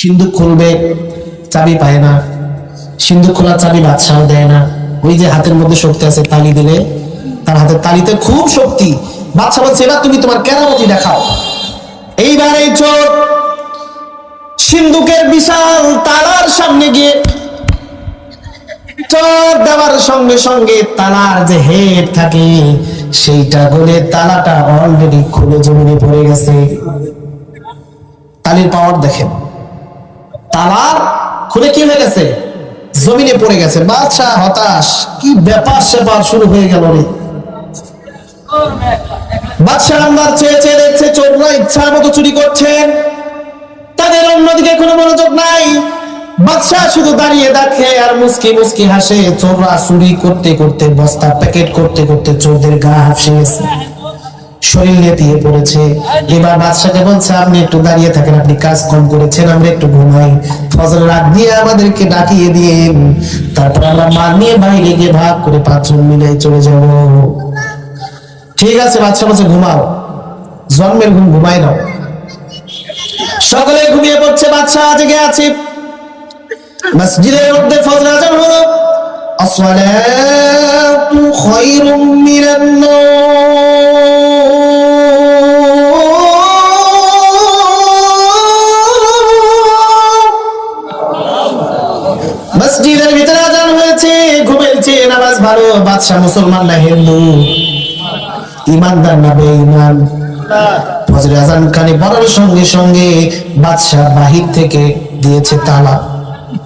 সিন্ধুক খুলবে, চাবি পায় না। সিন্ধুক খোলার চাবি বাদশাহ দেয় না। ওই যে হাতের মধ্যে শক্তি আছে, তালি দিলে তার হাতের তালিতে খুব শক্তি। বাদশাহ বলছে, এবার তুমি তোমার কেরামতি দেখাও। এইবার এই চোর সিন্ধুকের বিশাল তালার সামনে গিয়ে চোর দেওয়ার সঙ্গে সঙ্গে তালার যে হেড থাকে সেইটা গলে তালাটা অলরেডি খুলে জমিনে পড়ে গেছে। তালির পাওয়ার দেখেন, তালা খুলে কি হয়ে গেছে, জমিনে পড়ে গেছে। বাদশাহ হতাশ, কি ব্যাপার স্যাপার শুরু হয়ে গেল রে। বাদশাহ আমদার চেয়ে চেয়ে দেখছে চোররা ইচ্ছা মতো চুরি করছেন, তাদের অন্যদিকে কোনো মনোযোগ নাই। বাদশাহ শুধু দাঁড়িয়ে দেখে আর মুস্কি মুস্কি হাসে। চোররা চুরি করতে করতে, বস্তা প্যাকেট করতে করতে চোরদের গা হাসে গেছে, শরীর নেতিয়ে পড়েছে। এবার বাদশাকে বলছে, আপনি একটু দাঁড়িয়ে থাকেন, আপনি কাজ কম করেছেন, আমরা একটু ঘুমাই। ফজরের রাত দিয়ে আমাদেরকে ডাকিয়ে দিয়ে তারপর আমরা মাল নিয়ে বাইরে গিয়ে ভাগ করে 5 জন মিলে চলে যাব। ঠিক আছে, বাদশা বলছে ঘুমাও, জন্মের ঘুম ঘুমাই নাও। সকলে ঘুমিয়ে পড়ছে, বাদশাহ জেগে আছে। মসজিদের মধ্যে ফজর আযান হলো, আসসালাতু খায়রুম মিনান নাওম। মসজিদের ভিতরে আযান হয়েছে, ঘুমের চেয়ে নামাজ ভালো। বাদশা মুসলমান না হিন্দু, ইমানদার না বেঈমান? ফজরের আযান কানে পড়ার সঙ্গে সঙ্গে বাদশা বাহির থেকে দিয়েছে তালা।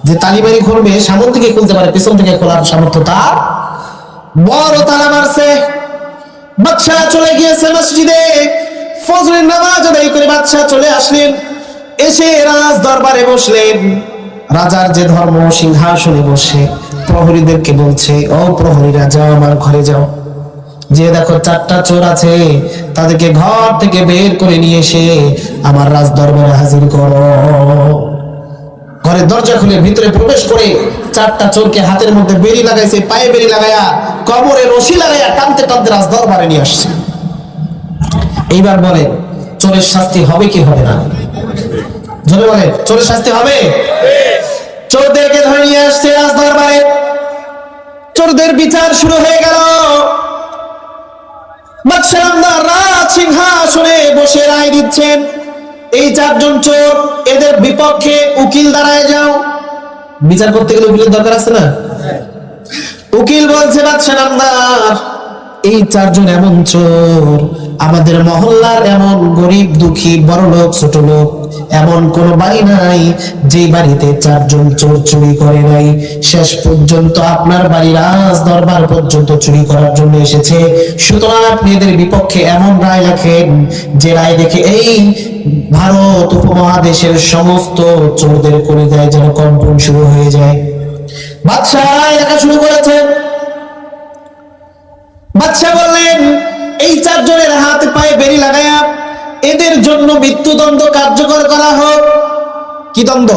যে তালিবাড়ি খুলবে, সামনে থেকে খুলতে পারে, পিছন থেকে খোলার সামর্থ্য তার। বড় তালা মারছে। বাদশাহ চলে গিয়েছে মসজিদে, ফজরের নামাজ আদায় করে বাদশাহ চলে আসলেন। এসে রাজ দরবারে বসলেন। রাজার যে ধর্ম, সিংহাসনে বসে প্রহরীদেরকে বলছে, ও প্রহরীরা, যাও আমার ঘরে যাও, যে দেখো 4টা চোর আছে, তাদেরকে ঘর থেকে বের করে নিয়ে এসে আমার রাজ দরবারে হাজির করো। ঘরের দরজা খুলে ভিতরে প্রবেশ করে 4টা চোরকে হাতের মধ্যে বেড়ি লাগাইছে, পায়ে বেড়ি লাগাইয়া, কোমরে রশি লাগাইয়া টানতে টানতে রাজ দরবারে নিয়ে আসছে। এইবার বলে, চোরের শাস্তি হবে কি হবে না? জোরে বলে, চোরের শাস্তি হবে? চোরদেরকে ধরে নিয়ে আসছে রাজ দরবারে। চোরদের বিচার শুরু হয়ে গেল। বাদশাহ আমদার রাজ সিংহাসনে বসে রায় দিচ্ছেন, এই 4 জন চোর, এদের বিপক্ষে উকিল দাঁড়ায় যাও। বিচার করতে গেলে উকিলের দরকার আছে না? উকিল বলছে, বাদশাহ আমদার, এই 4 জন এমন চোর, আমাদের মহল্লার এমন গরিব দুঃখী, বড় লোক ছোট লোক এমন কোন বাড়ি নাই যে বাড়িতে 4 জন চোর চুরি করে নাই। শেষ পর্যন্ত আপনার বাড়ি রাজ দরবার পর্যন্ত চুরি করার জন্য এসেছে। সুতরাং আপনি এদের বিপক্ষে এমন রায় রাখেন যে রায় দেখে এই ভারত উপমহাদেশের সমস্ত চোরদের করে দেয় যেন কম্পন শুরু হয়ে যায়। বাদশাহ রায় লেখা শুরু করেছেন। বাদশাহ বললেন, এই 4 জনের হাতে পায়ে বেড়ি লাগায়া এদের জন্য মৃত্যুদণ্ড কার্যকর করা হোক। কি দ্বন্দ্ব?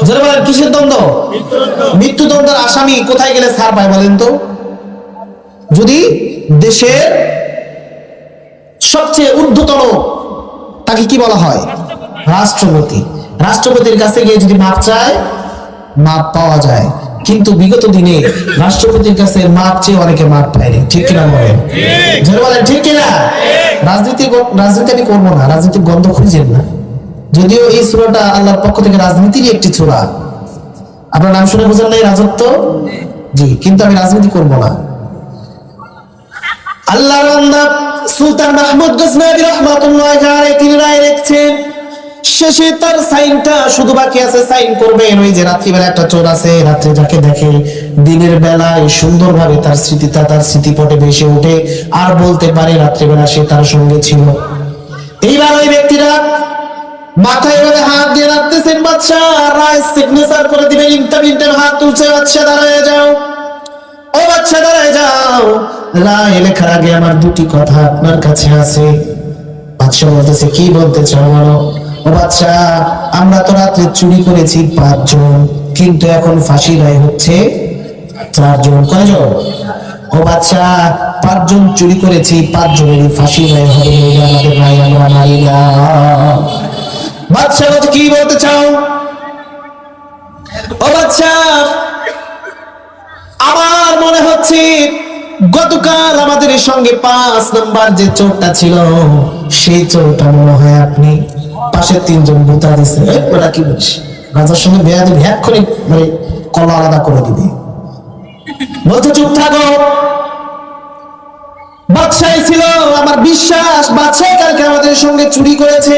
যারা বলেন কিসের দ্বন্দ্ব? মৃত্যুদণ্ডের আসামি কোথায় গেলে ছাড় পায় বলেন তো? যদি দেশের সবচেয়ে ঊর্ধ্বতন, তাকে কি বলা হয়? রাষ্ট্রপতি। রাষ্ট্রপতির কাছে গিয়ে যদি মাপ চায়, মাপ পাওয়া যায়। কিন্তু বিগত দিনে রাষ্ট্রপতির কাছে মাপ চেয়ে অনেকে মাপ পায়নি। ঠিক কিনা বলেন? যারা বলেন ঠিক কিনা? রাজনীতি আমি করবো না, রাজনীতির গন্ধ খুঁজেন না। যদিও এই সূরাটা আল্লাহর পক্ষ থেকে রাজনীতিরই একটি সূরা। আপনার নাম শুনে বুঝেন নাই রাজত্ব? জি, কিন্তু আমি রাজনীতি করবো না। আল্লাহর বান্দা সুলতান মাহমুদ গজনবী রাহমাতুল্লাহি আলাইহি তিনি রায় লিখছেন, শেষে তার সাইনটা শুধু বাকি আছে, সাইন করবেন। ওই যে রাত্রিবেলা একটা চোর আছে, রাত্রে যাকে দেখে দিনের বেলায় সুন্দরভাবে তার স্মৃতিটা তার স্মৃতিপটে ভেসে ওঠে, আর বলতে পারে রাত্রিবেলা সে তার সঙ্গে ছিল। এইবার ওই ব্যক্তিরা মাথায় এভাবে হাত দিয়ে রাখতেছেন, বাদশাহ রায় সিগনেচার করে দিবেন। ইন্টার হাত তুলছে, বাদশাহ দাঁড়ায় যাও, ও বাদশাহ দাঁড়ায় যাও, রায় লেখার আগে আমার 2টি কথা আপনার কাছে আছে। বাদশাহ বলতেছে, কি বলতে চাও বলো। ও বাদশাহ, আমরা তো রাত্রে চুরি করেছি 5 জন, কিন্তু এখন ফাঁসি রায় হচ্ছে 4 জন। কয়জন? ও বাদশাহ, 5 জন চুরি করেছি, 5 জনেরই ফাঁসি রায় হবে, আমাদের রায় আমরা মারি না। বাদশাহ কি বলতে চাও? বলছে, গতকাল আমাদের সঙ্গে 5 নাম্বার যে চোরটা ছিল, সেই চোরটা মনে হয় আপনি পাশে 3 জন বুতা দিছে। বেটা কি বলিস, রাজার সঙ্গে বেয়াদবি ভ্যাক করে মানে কলা আলাদা করে দিবে। বলছে চুপ থাকো, বাদশাহ ছিল, আমার বিশ্বাস বাদশাহ কালকে আমাদের সঙ্গে চুরি করেছে।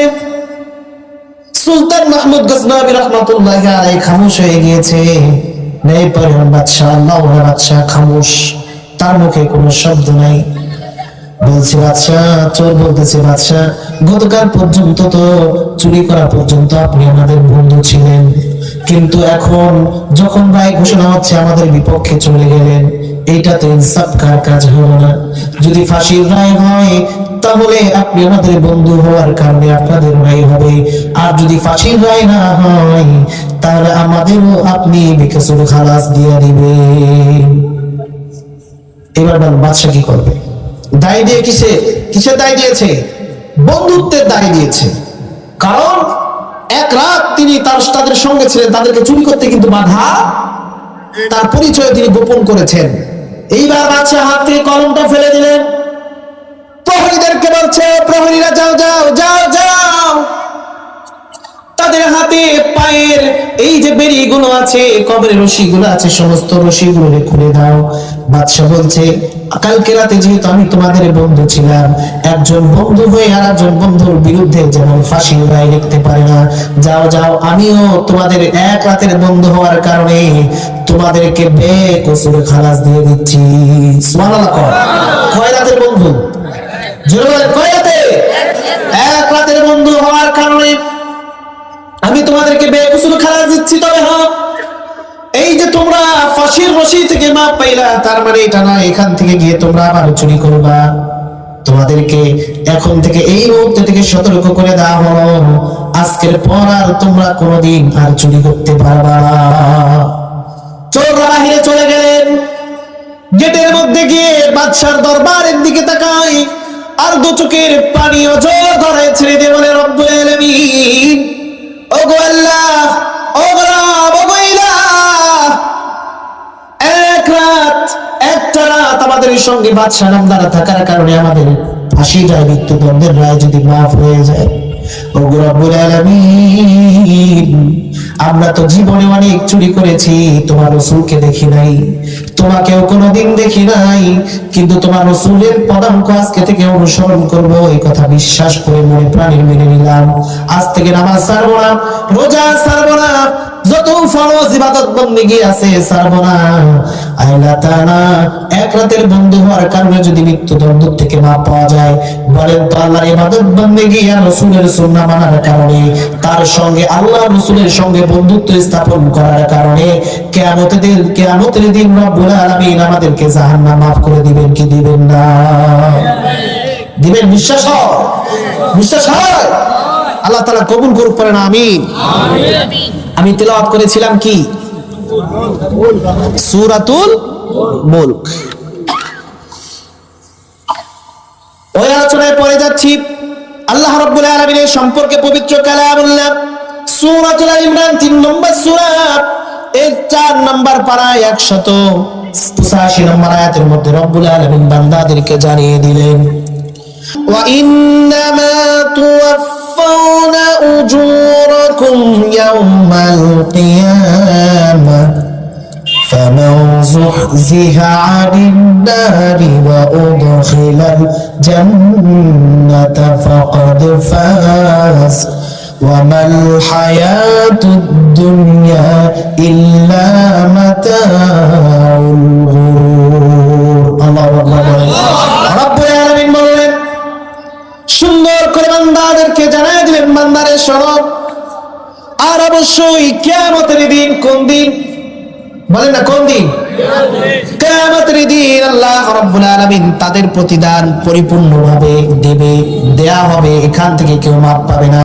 সুলতান মাহমুদ গজনবী রাহমাতুল্লাহি আলাইহি খামোশ হয়ে গিয়েছে। নেই পরিমাণ বাদশাহ, আল্লাহর বাদশাহ খামোশ, তার মুখে কোনো শব্দ নাই। বলছে বাদশাহ, চোর বলতেছে বাদশাহ, গতকাল পর্যন্ত তো চুরি করা পর্যন্ত আপনি আমাদের বন্ধু ছিলেন, কিন্তু এখন যখন রায় ঘোষণা হচ্ছে আমাদের বিপক্ষে চলে গেলেন, এইটা তো ইনসাফকার কাজ হলো না। যদি ফাঁসির রায় হয় তাহলে আপনি আমাদের বন্ধু হওয়ার কারণে আপনাদের রায় হবে, আর যদি ফাঁসির রায় না হয় তাহলে আমাদেরও আপনি বেকসুর খালাস দিয়ে দিবেন। এবার বল বাদশা কি করবে? দায় দিয়ে কিসের দায় দিয়েছে? বন্ধুত্বের দায় দিয়েছে। কারণ এক রাত তিনি তাদের সঙ্গে ছিলেন, তাদেরকে চুরি করতে কিন্তু বাধা, তার পরিচয় তিনি গোপন করেছেন। এইবার বাদশাহ হাত থেকে কলমটা ফেলে দিলেন, প্রহরীদেরকে বলছে, প্রহরীরা যাও যাও যাও যাও, তাদের হাতে পায়ের এই যে বেড়িগুলো আছে, কবরের রশিগুলো আছে, সমস্ত রশিগুলো খুলে দাও। বাদশা বলছে, কালকে রাতে যেহেতু আমি তোমাদের বন্ধু ছিলাম, একজন বন্ধু হয়ে আর একজন বন্ধুর বিরুদ্ধে যেমন ফাঁসির রায় লিখতে পারে না, যাও যাও, আমিও তোমাদের এক রাতের বন্ধু হওয়ার কারণে তোমাদেরকে বেকসুর খালাস দিয়ে দিচ্ছি। সুবহানাল্লাহ। কয় রাতের বন্ধু? জোরে বলেন, কয় রাতে? এক রাতের বন্ধু হওয়ার কারণে আমি তোমাদেরকে বেকসুর খালাস দিচ্ছি। তবে হ্যাঁ, এই যে তোমরা ফাঁসির রশি থেকে মাপ পাইলা, তার মানে এটা না এখান থেকে গিয়ে তোমরা আবার চুরি করবা। তোমাদেরকে এখন থেকে এই মুহূর্ত থেকে সতর্ক করে দেওয়া হলো, আজকের পর আর তোমরা কোনোদিন আর চুরি করতে পারবা না। চোররা বাহিরে চলে গেলেন। গেটের মধ্যে গিয়ে বাদশার দরবারের দিকে তাকায়, আর দু চোখের পানি অজর ধরে ছেড়ে দিয়ে বলে, রব্বুল আলামিন, ওগো আল্লাহ, ওগো রব, ওগো ইলাহ, একটা রাত আমাদের সঙ্গে বাদশা নামদার থাকার কারণে আমাদের ফাঁসির রায়, মৃত্যুদণ্ডের রায় যদি মাফ হয়ে যায়, ওগো রব্বুল আলামিন, আমরা তো জীবনে অনেক চুরি করেছি, তোমার রাসূলকে দেখি নাই, তোমাকেও কোনোদিন দেখি নাই, কিন্তু তোমার রাসূলের পদাঙ্ক আজকে থেকে অনুসরণ করব, এই কথা বিশ্বাস করে মনে প্রাণে মেনে নিলাম। আজ থেকে নামাজ ছাড়বো না, রোজা ছাড়বো না, যত ফরজ ইবাদত বন্দেগী আছে ছাড়বো না। আল্লাহ তাআলা এক রাতের বন্ধু হওয়ার কারণে যদি মৃত্যুদণ্ড থেকে মাপ পাওয়া যায়, বলেন তো আল্লাহর ইবাদত বন্দেগী আর রাসূলের সুন্নাহ মানার কারণে, তার সঙ্গে আল্লাহ রাসূলের সঙ্গে বন্ধুত্ব স্থাপন করার কারণে কিয়ামতের দিন রব্বুল আলামিন আমাদেরকে জাহান্নাম মাফ করে দিবেন কি দিবেন না? দিবেন। বিশ্বাস হয়? বিশ্বাস হয়? আল্লাহ তাআলা কবুল করুক, পড়েন আমিন। আমি তেলাওয়াত করেছিলাম কি? সূরাতুল মুলক। ওই আলোচনায় পড়ে যাচ্ছি আল্লাহ রাব্বুল আলামিনের সম্পর্কে পবিত্র কালামুল্লাহ সূরাতুল আল ইমরান 3 নম্বর সূরা, এর 4 নম্বর পারায় 185 নম্বর আয়াতের মধ্যে রব্বুল আলামিন বান্দাদেরকে জানিয়ে দিলেন, ওয়া ইন্নামা তুওয়াফাউনা উজুরাকুম ইয়াওমাল কিয়ামাহ فمن زحزح عن النار وأدخل الجنة فقد فاز وما الحياة الدنيا إلا متاع الغرور. الله أكبر. رب العالمين বলেন, সুন্দর করে বান্দাদেরকে জানায় দিলেন, বান্দারে শোনো, আর অবশ্যই কিয়ামতের দিন। কোন দিন বলেন না? কোন দিন? কিয়ামতের দিন আল্লাহ রাব্বুল আলামিন তাদের প্রতিদান পরিপূর্ণভাবে দেয়া হবে, এখান থেকে কেউ মাপ পাবে না।